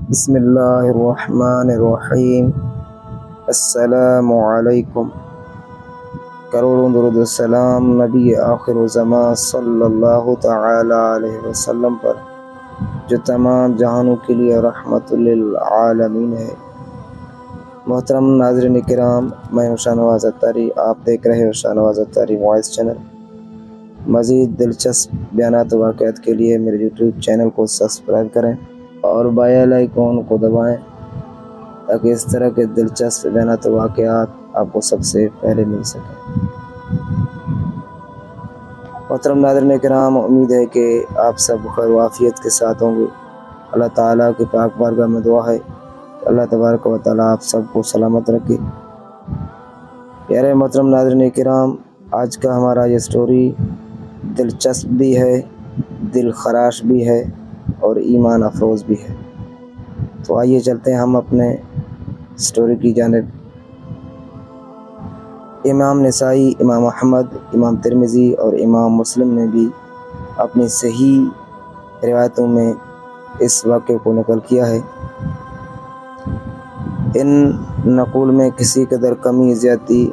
بسم اللہ الرحمن الرحیم۔ السلام علیکم۔ کروڑوں درود السلام نبی آخر زمان صلی اللہ تعالی علیہ وسلم پر، جو تمام جہانوں کے لیے رحمت للعالمین ہے۔ محترم ناظرین کرام، میں ہوں شاہنواز اتاری، آپ دیکھ رہے ہو شاہنواز اتاری وائس چینل۔ مزید دلچسپ بیانات و واقعات کے لیے میرے یوٹیوب چینل کو سبسکرائب کریں اور بیل آئیکن کو دبائیں تاکہ اس طرح کے دلچسپ بیانات و واقعات آپ کو سب سے پہلے مل سکیں۔ محترم ناظرین کرام، امید ہے کہ آپ سب خیر و عافیت کے ساتھ ہوں گے۔ اللہ تعالیٰ کی پاک بارگاہ میں دعا ہے کہ اللہ تبارک و تعالیٰ آپ سب کو سلامت رکھے۔ پیارے محترم ناظرین کرام، آج کا ہمارا یہ سٹوری دلچسپ بھی ہے، دل خراش بھی ہے اور ایمان افروز بھی ہے۔ تو آئیے چلتے ہیں ہم اپنے سٹوری کی جانب۔ امام نسائی، امام احمد، امام ترمذی اور امام مسلم نے بھی اپنی صحیح روایتوں میں اس واقعے کو نقل کیا ہے۔ ان نقول میں کسی قدر کمی زیادتی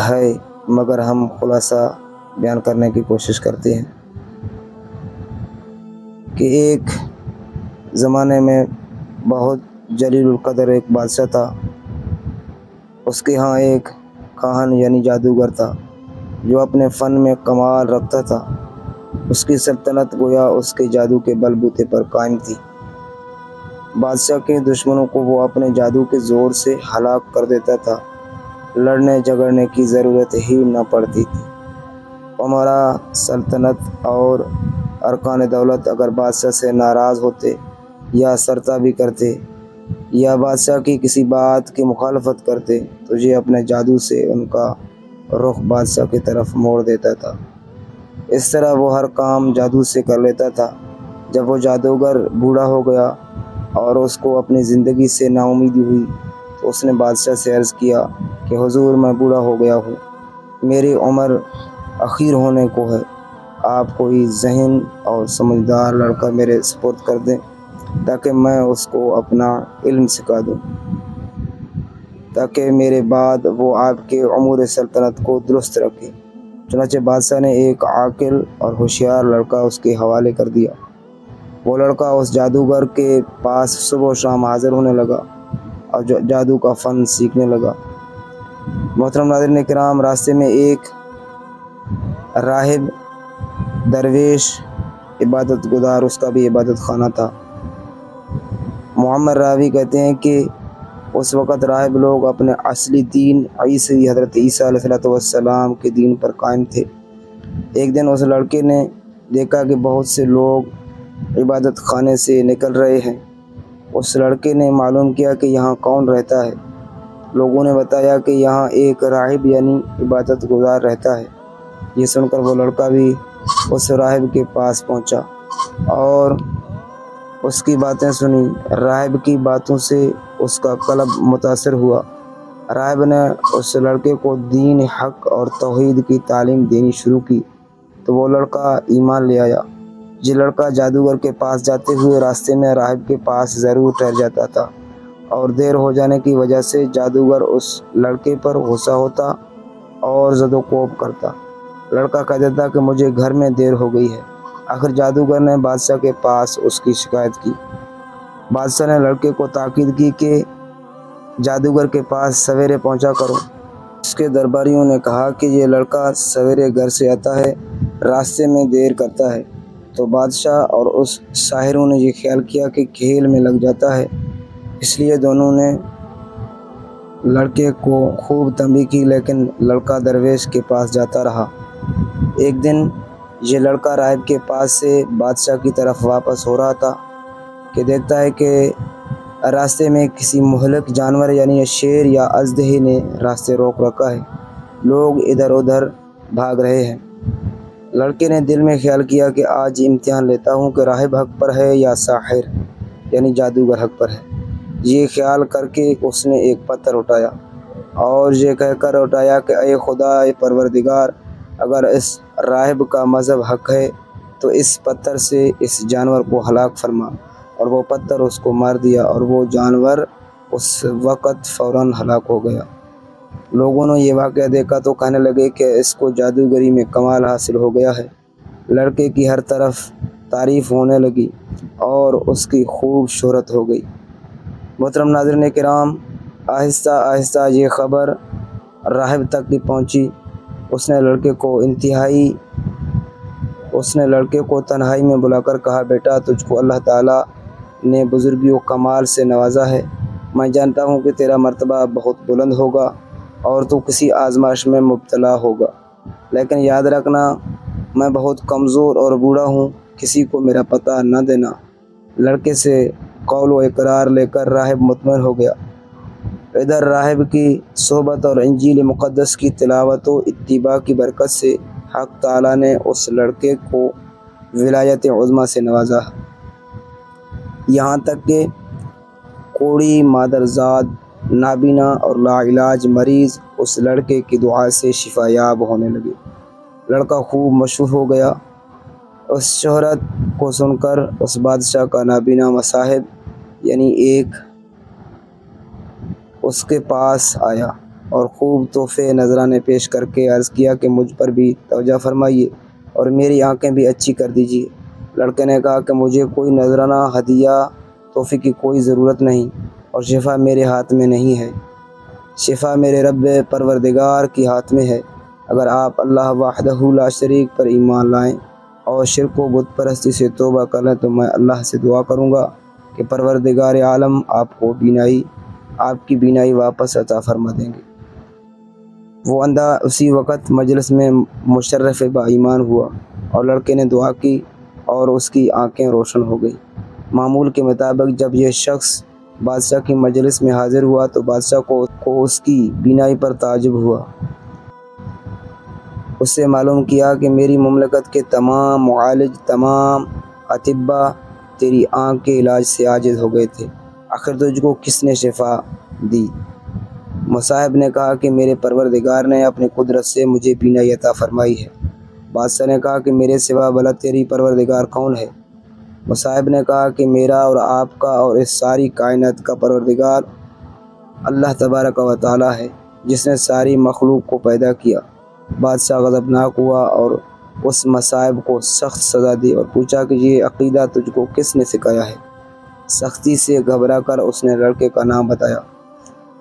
ہے، مگر ہم خلاصہ بیان کرنے کی کوشش کرتے ہیں کہ ایک زمانے میں بہت جلیل القدر ایک بادشاہ تھا۔ اس کے ہاں ایک کاہن یعنی جادوگر تھا جو اپنے فن میں کمال رکھتا تھا۔ اس کی سلطنت گویا اس کے جادو کے بل بوتے پر قائم تھی۔ بادشاہ کے دشمنوں کو وہ اپنے جادو کے زور سے ہلاک کر دیتا تھا، لڑنے جھگڑنے کی ضرورت ہی نہ پڑتی تھی۔ عمرا سلطنت اور ارکان دولت اگر بادشاہ سے ناراض ہوتے یا سرتابی کرتے یا بادشاہ کی کسی بات کی مخالفت کرتے تو یہ اپنے جادو سے ان کا رخ بادشاہ کی طرف موڑ دیتا تھا۔ اس طرح وہ ہر کام جادو سے کر لیتا تھا۔ جب وہ جادوگر بوڑھا ہو گیا اور اس کو اپنی زندگی سے نا امیدی ہوئی تو اس نے بادشاہ سے عرض کیا کہ حضور، میں بوڑھا ہو گیا ہوں، میری عمر اخیر ہونے کو ہے، آپ کوئی ذہین اور سمجھدار لڑکا میرے سپرد کر دیں تاکہ میں اس کو اپنا علم سکھا دوں، تاکہ میرے بعد وہ آپ کے امور سلطنت کو درست رکھے۔ چنانچہ بادشاہ نے ایک عاقل اور ہوشیار لڑکا اس کے حوالے کر دیا۔ وہ لڑکا اس جادوگر کے پاس صبح و شام حاضر ہونے لگا اور جادو کا فن سیکھنے لگا۔ محترم ناظرین کرام، راستے میں ایک راہب درویش عبادت گزار، اس کا بھی عبادت خانہ تھا۔ معمر راوی کہتے ہیں کہ اس وقت راہب لوگ اپنے اصلی دین عیسی حضرت عیسیٰ علیہ السلام کے دین پر قائم تھے۔ ایک دن اس لڑکے نے دیکھا کہ بہت سے لوگ عبادت خانے سے نکل رہے ہیں۔ اس لڑکے نے معلوم کیا کہ یہاں کون رہتا ہے۔ لوگوں نے بتایا کہ یہاں ایک راہب یعنی عبادت گزار رہتا ہے۔ یہ سن کر وہ لڑکا بھی اس راہب کے پاس پہنچا اور اس کی باتیں سنی۔ راہب کی باتوں سے اس کا قلب متاثر ہوا۔ راہب نے اس لڑکے کو دین حق اور توحید کی تعلیم دینی شروع کی تو وہ لڑکا ایمان لے آیا۔ یہ لڑکا جادوگر کے پاس جاتے ہوئے راستے میں راہب کے پاس ضرور ٹھہر جاتا تھا اور دیر ہو جانے کی وجہ سے جادوگر اس لڑکے پر غصہ ہوتا اور زد و کوب کرتا۔ لڑکا کہہ دیتا کہ مجھے گھر میں دیر ہو گئی ہے۔ آخر جادوگر نے بادشاہ کے پاس اس کی شکایت کی۔ بادشاہ نے لڑکے کو تاکید کی کہ جادوگر کے پاس سویرے پہنچا کرو۔ اس کے درباریوں نے کہا کہ یہ لڑکا سویرے گھر سے آتا ہے، راستے میں دیر کرتا ہے۔ تو بادشاہ اور اس ساحروں نے یہ خیال کیا کہ کھیل میں لگ جاتا ہے، اس لیے دونوں نے لڑکے کو خوب تنبیہ کی، لیکن لڑکا درویش کے پاس جاتا رہا۔ ایک دن یہ لڑکا راہب کے پاس سے بادشاہ کی طرف واپس ہو رہا تھا کہ دیکھتا ہے کہ راستے میں کسی مہلک جانور یعنی شیر یا اژدہے نے راستے روک رکھا ہے، لوگ ادھر ادھر بھاگ رہے ہیں۔ لڑکے نے دل میں خیال کیا کہ آج امتحان لیتا ہوں کہ راہب حق پر ہے یا ساحر یعنی جادوگر حق پر ہے۔ یہ خیال کر کے اس نے ایک پتھر اٹھایا اور یہ کہہ کر اٹھایا کہ اے خدا، اے پروردگار، اگر اس راہب کا مذہب حق ہے تو اس پتھر سے اس جانور کو ہلاک فرما، اور وہ پتھر اس کو مار دیا اور وہ جانور اس وقت فوراً ہلاک ہو گیا۔ لوگوں نے یہ واقعہ دیکھا تو کہنے لگے کہ اس کو جادوگری میں کمال حاصل ہو گیا ہے۔ لڑکے کی ہر طرف تعریف ہونے لگی اور اس کی خوب شہرت ہو گئی۔ محترم ناظرین کرام، آہستہ آہستہ یہ خبر راہب تک بھی پہنچی۔ اس نے لڑکے کو تنہائی میں بلا کر کہا، بیٹا تجھ کو اللہ تعالیٰ نے بزرگی و کمال سے نوازا ہے۔ میں جانتا ہوں کہ تیرا مرتبہ بہت بلند ہوگا اور تو کسی آزمائش میں مبتلا ہوگا، لیکن یاد رکھنا میں بہت کمزور اور بوڑھا ہوں، کسی کو میرا پتہ نہ دینا۔ لڑکے سے قول و اقرار لے کر راہب مطمئن ہو گیا۔ ادھر راہب کی صحبت اور انجیل مقدس کی تلاوت و اتباع کی برکت سے حق تعالیٰ نے اس لڑکے کو ولایت عظمیٰ سے نوازا، یہاں تک کہ کوڑی، مادرزاد، نابینا اور لاعلاج مریض اس لڑکے کی دعا سے شفا یاب ہونے لگے۔ لڑکا خوب مشہور ہو گیا۔ اس شہرت کو سن کر اس بادشاہ کا نابینا مصاحب یعنی ایک اس کے پاس آیا اور خوب تحفے نذرانے پیش کر کے عرض کیا کہ مجھ پر بھی توجہ فرمائیے اور میری آنکھیں بھی اچھی کر دیجیے۔ لڑکے نے کہا کہ مجھے کوئی نذرانہ، ہدیہ، تحفے کی کوئی ضرورت نہیں اور شفا میرے ہاتھ میں نہیں ہے، شفا میرے رب پروردگار کی ہاتھ میں ہے۔ اگر آپ اللہ وحدہ لا شریک پر ایمان لائیں اور شرک و بت پرستی سے توبہ کر لیں تو میں اللہ سے دعا کروں گا کہ پروردگار عالم آپ کی بینائی واپس عطا فرما دیں گے۔ وہ اندھا اسی وقت مجلس میں مشرف با ایمان ہوا اور لڑکے نے دعا کی اور اس کی آنکھیں روشن ہو گئی۔ معمول کے مطابق جب یہ شخص بادشاہ کی مجلس میں حاضر ہوا تو بادشاہ کو اس کی بینائی پر تعجب ہوا۔ اس سے معلوم کیا کہ میری مملکت کے تمام معالج، تمام اطباء تیری آنکھ کے علاج سے عاجز ہو گئے تھے، آخر تجھ کو کس نے شفا دی؟ مصاحب نے کہا کہ میرے پروردگار نے اپنی قدرت سے مجھے بینائی عطا فرمائی ہے۔ بادشاہ نے کہا کہ میرے سوا بھلا تیری پروردگار کون ہے؟ مصاحب نے کہا کہ میرا اور آپ کا اور اس ساری کائنات کا پروردگار اللہ تبارک و تعالیٰ ہے، جس نے ساری مخلوق کو پیدا کیا۔ بادشاہ غضبناک ہوا اور اس مصاحب کو سخت سزا دی اور پوچھا کہ یہ عقیدہ تجھ کو کس نے سکھایا ہے؟ سختی سے گھبرا کر اس نے لڑکے کا نام بتایا۔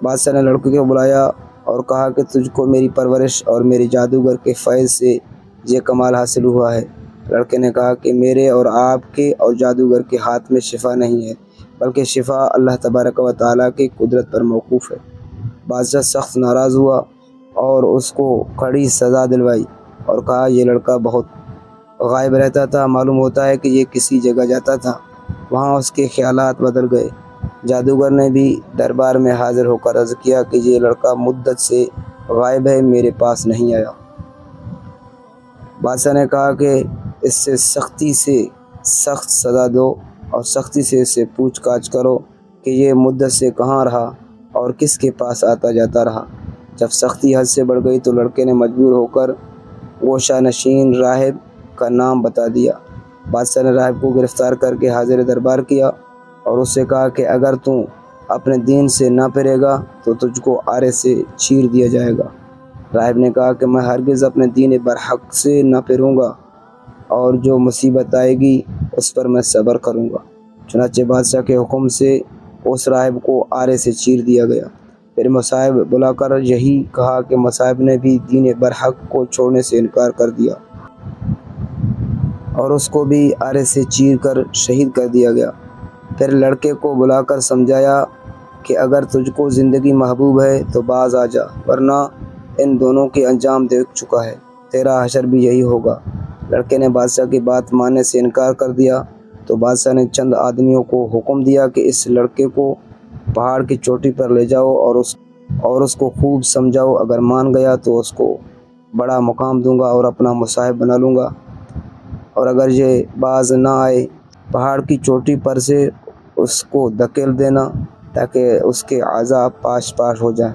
بادشاہ نے لڑکے کو بلایا اور کہا کہ تجھ کو میری پرورش اور میری جادوگر کے فیض سے یہ کمال حاصل ہوا ہے۔ لڑکے نے کہا کہ میرے اور آپ کے اور جادوگر کے ہاتھ میں شفا نہیں ہے، بلکہ شفا اللہ تبارک و تعالیٰ کی قدرت پر موقوف ہے۔ بادشاہ سخت ناراض ہوا اور اس کو کڑی سزا دلوائی اور کہا یہ لڑکا بہت غائب رہتا تھا، معلوم ہوتا ہے کہ یہ کسی جگہ جاتا تھا، وہاں اس کے خیالات بدل گئے۔ جادوگر نے بھی دربار میں حاضر ہو کر عرض کیا کہ یہ لڑکا مدت سے غائب ہے، میرے پاس نہیں آیا۔ بادشاہ نے کہا کہ اس سے سختی سے سخت سزا دو اور سختی سے اس سے پوچھ گچھ کرو کہ یہ مدت سے کہاں رہا اور کس کے پاس آتا جاتا رہا۔ جب سختی حد سے بڑھ گئی تو لڑکے نے مجبور ہو کر گوشہ نشین راہب کا نام بتا دیا۔ بادشاہ نے راہب کو گرفتار کر کے حاضر دربار کیا اور اس سے کہا کہ اگر تم اپنے دین سے نہ پھرے گا تو تجھ کو آرے سے چیر دیا جائے گا۔ راہب نے کہا کہ میں ہرگز اپنے دین برحق سے نہ پھروں گا اور جو مصیبت آئے گی اس پر میں صبر کروں گا۔ چنانچہ بادشاہ کے حکم سے اس راہب کو آرے سے چیر دیا گیا۔ پھر مصاحب بلا کر یہی کہا کہ مصاحب نے بھی دین برحق کو چھوڑنے سے انکار کر دیا اور اس کو بھی آرے سے چیر کر شہید کر دیا گیا۔ پھر لڑکے کو بلا کر سمجھایا کہ اگر تجھ کو زندگی محبوب ہے تو باز آ جا، ورنہ ان دونوں کے انجام دیکھ چکا ہے، تیرا حشر بھی یہی ہوگا۔ لڑکے نے بادشاہ کی بات ماننے سے انکار کر دیا تو بادشاہ نے چند آدمیوں کو حکم دیا کہ اس لڑکے کو پہاڑ کی چوٹی پر لے جاؤ اور اس کو خوب سمجھاؤ، اگر مان گیا تو اس کو بڑا مقام دوں گا اور اپنا مصاحب بنا لوں گا، اور اگر یہ باز نہ آئے پہاڑ کی چوٹی پر سے اس کو دھکیل دینا تاکہ اس کے عذاب پاش ہو جائیں۔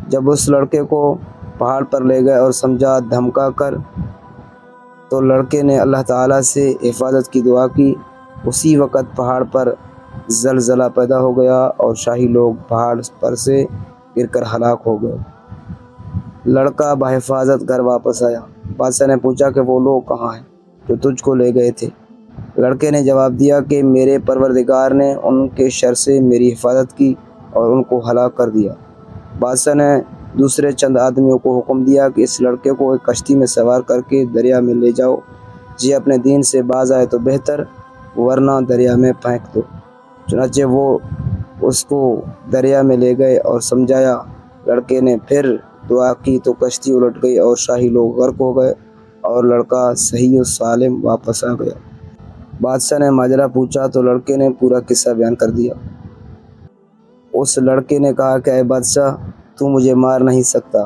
جب اس لڑکے کو پہاڑ پر لے گئے اور سمجھا دھمکا کر تو لڑکے نے اللہ تعالیٰ سے حفاظت کی دعا کی اسی وقت پہاڑ پر زلزلہ پیدا ہو گیا اور شاہی لوگ پہاڑ پر سے گر کر ہلاک ہو گئے۔ لڑکا بحفاظت گھر واپس آیا۔ بادشاہ نے پوچھا کہ وہ لوگ کہاں ہیں جو تجھ کو لے گئے تھے؟ لڑکے نے جواب دیا کہ میرے پروردگار نے ان کے شر سے میری حفاظت کی اور ان کو ہلاک کر دیا۔ بادشاہ نے دوسرے چند آدمیوں کو حکم دیا کہ اس لڑکے کو ایک کشتی میں سوار کر کے دریا میں لے جاؤ، یہ اپنے دین سے باز آئے تو بہتر، ورنہ دریا میں پھینک دو۔ چنانچہ وہ اس کو دریا میں لے گئے اور سمجھایا۔ لڑکے نے پھر دعا کی تو کشتی الٹ گئی اور شاہی لوگ غرق ہو گئے اور لڑکا صحیح و سالم واپس آ گیا۔ بادشاہ نے ماجرا پوچھا تو لڑکے نے پورا قصہ بیان کر دیا۔ اس لڑکے نے کہا کہ اے بادشاہ، تو مجھے مار نہیں سکتا،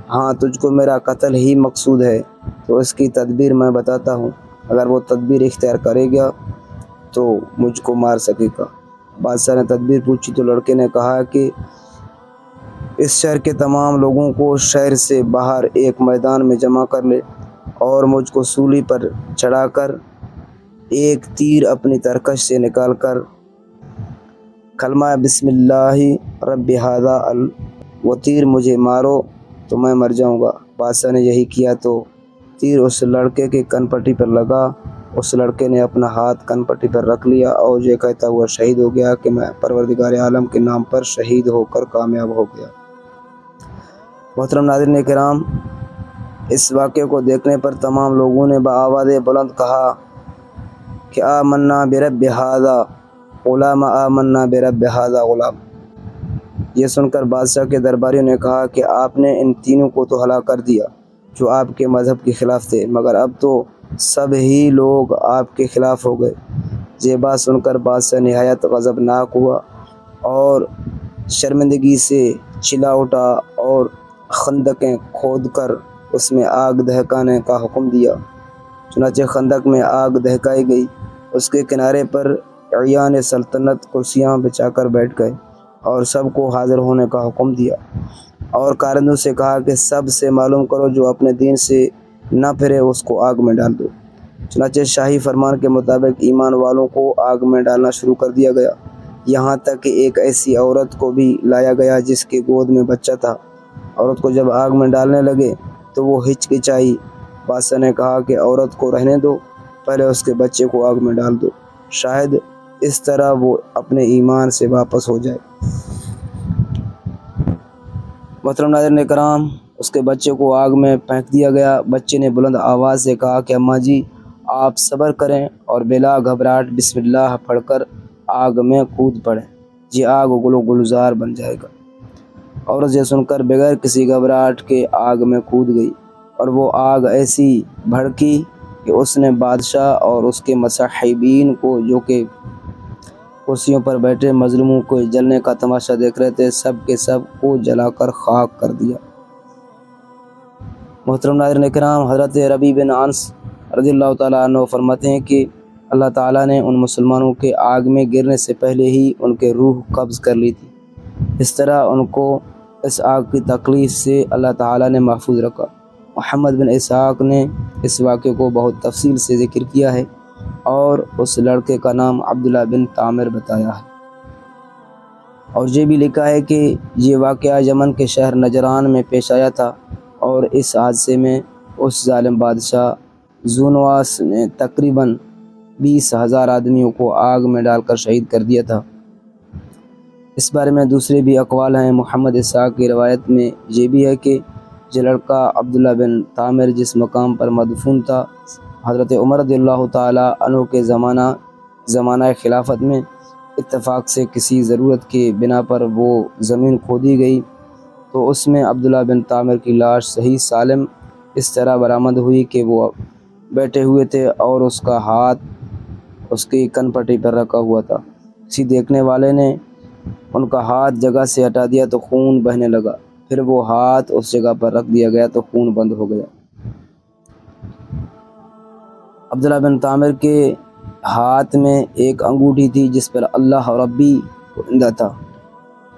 ہاں تجھ کو میرا قتل ہی مقصود ہے تو اس کی تدبیر میں بتاتا ہوں، اگر وہ تدبیر اختیار کرے گا تو مجھ کو مار سکے گا۔ بادشاہ نے تدبیر پوچھی تو لڑکے نے کہا کہ اس شہر کے تمام لوگوں کو شہر سے باہر ایک میدان میں جمع کر لے اور مجھ کو سولی پر چڑھا کر ایک تیر اپنی ترکش سے نکال کر کلمہ بسم اللہ رب ھذا وہ تیر مجھے مارو تو میں مر جاؤں گا۔ بادشاہ نے یہی کیا تو تیر اس لڑکے کے کن پٹی پر لگا۔ اس لڑکے نے اپنا ہاتھ کن پٹی پر رکھ لیا اور یہ کہتا ہوا شہید ہو گیا کہ میں پروردگار عالم کے نام پر شہید ہو کر کامیاب ہو گیا۔ محترم ناظرین کرام، اس واقعے کو دیکھنے پر تمام لوگوں نے بآواز بلند کہا کہ آمنا برب ھذا غلام، آمنا برب ھذا غلام۔ یہ سن کر بادشاہ کے درباریوں نے کہا کہ آپ نے ان تینوں کو تو ہلاک کر دیا جو آپ کے مذہب کے خلاف تھے، مگر اب تو سب ہی لوگ آپ کے خلاف ہو گئے۔ یہ بات سن کر بادشاہ نہایت غضبناک ہوا اور شرمندگی سے چلا اٹھا اور خندقیں کھود کر اس میں آگ دہکانے کا حکم دیا۔ چنانچہ خندق میں آگ دہکائی گئی، اس کے کنارے پر اعیان سلطنت کرسیاں بچھا کر بیٹھ گئے اور سب کو حاضر ہونے کا حکم دیا اور کارندوں سے کہا کہ سب سے معلوم کرو جو اپنے دین سے نہ پھرے اس کو آگ میں ڈال دو۔ چنانچہ شاہی فرمان کے مطابق ایمان والوں کو آگ میں ڈالنا شروع کر دیا گیا، یہاں تک کہ ایک ایسی عورت کو بھی لایا گیا جس کے گود میں بچہ تھا۔ عورت کو جب آگ میں ڈالنے لگے تو وہ ہچکچائی۔ بادشاہ نے کہا کہ عورت کو رہنے دو، پہلے اس کے بچے کو آگ میں ڈال دو، شاید اس طرح وہ اپنے ایمان سے واپس ہو جائے۔ محترم ناظرین کرام، اس کے بچے کو آگ میں پھینک دیا گیا۔ بچے نے بلند آواز سے کہا کہ اماں جی آپ صبر کریں اور بلا گھبراہٹ بسم اللہ پڑھ کر آگ میں کود پڑیں، یہ آگ گل و گلزار بن جائے گا۔ عورت یہ سن کر بغیر کسی گھبراہٹ کے آگ میں کود گئی اور وہ آگ ایسی بھڑکی کہ اس نے بادشاہ اور اس کے مصاحبین کو، جو کہ کرسیوں پر بیٹھے مظلوموں کو جلنے کا تماشا دیکھ رہے تھے، سب کے سب کو جلا کر خاک کر دیا۔ محترم ناظرین کرام، حضرت ربیع بن انس رضی اللہ تعالیٰ عنہ فرماتے ہیں کہ اللہ تعالیٰ نے ان مسلمانوں کے آگ میں گرنے سے پہلے ہی ان کے روح قبض کر لی تھی، اس طرح ان کو اس آگ کی تکلیف سے اللہ تعالیٰ نے محفوظ رکھا۔ محمد بن اسحاق نے اس واقعے کو بہت تفصیل سے ذکر کیا ہے اور اس لڑکے کا نام عبداللہ بن طامر بتایا ہے، اور یہ بھی لکھا ہے کہ یہ واقعہ یمن کے شہر نجران میں پیش آیا تھا اور اس حادثے میں اس ظالم بادشاہ ذونواس نے تقریباً 20,000 آدمیوں کو آگ میں ڈال کر شہید کر دیا تھا۔ اس بارے میں دوسرے بھی اقوال ہیں۔ محمد اسحاق کی روایت میں یہ بھی ہے کہ یہ لڑکا عبداللہ بن طامر جس مقام پر مدفون تھا، حضرت عمر رضی اللہ تعالیٰ عنہ کے زمانہ خلافت میں اتفاق سے کسی ضرورت کے بنا پر وہ زمین کھودی گئی تو اس میں عبداللہ بن طامر کی لاش صحیح سالم اس طرح برآمد ہوئی کہ وہ بیٹھے ہوئے تھے اور اس کا ہاتھ اس کی کن پٹی پر رکھا ہوا تھا۔ کسی دیکھنے والے نے ان کا ہاتھ جگہ سے ہٹا دیا تو خون بہنے لگا، پھر وہ ہاتھ اس جگہ پر رکھ دیا گیا تو خون بند ہو گیا۔ عبداللہ بن طامر کے ہاتھ میں ایک انگوٹھی تھی جس پر اللہ ربی لکھا تھا۔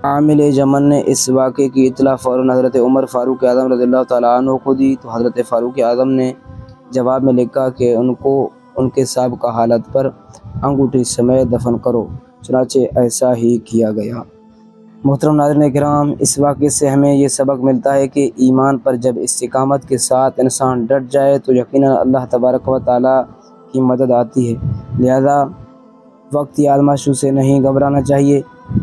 عامل یمن نے اس واقعے کی اطلاع فوراً حضرت عمر فاروق اعظم رضی اللہ تعالیٰ عنہ کو دی تو حضرت فاروق اعظم نے جواب میں لکھا کہ ان کو ان کے سابقہ حالت پر انگوٹھی سمیت دفن کرو۔ چنانچہ ایسا ہی کیا گیا۔ محترم ناظرین کرام، اس واقعے سے ہمیں یہ سبق ملتا ہے کہ ایمان پر جب استقامت کے ساتھ انسان ڈٹ جائے تو یقیناً اللہ تبارک و تعالیٰ کی مدد آتی ہے۔ لہذا وقتی آزمائشوں سے نہیں گھبرانا چاہیے،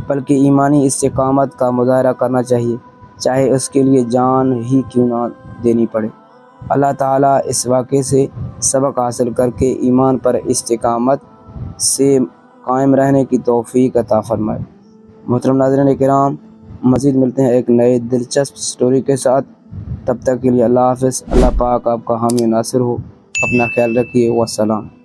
بلکہ ایمانی استقامت کا مظاہرہ کرنا چاہیے، چاہے اس کے لیے جان ہی کیوں نہ دینی پڑے۔ اللہ تعالیٰ اس واقعے سے سبق حاصل کر کے ایمان پر استقامت سے قائم رہنے کی توفیق عطا فرمائے۔ محترم ناظرین کرام، مزید ملتے ہیں ایک نئے دلچسپ سٹوری کے ساتھ۔ تب تک کے لیے اللہ حافظ۔ اللہ پاک آپ کا حامی و ناصر ہو۔ اپنا خیال رکھیے۔ والسلام۔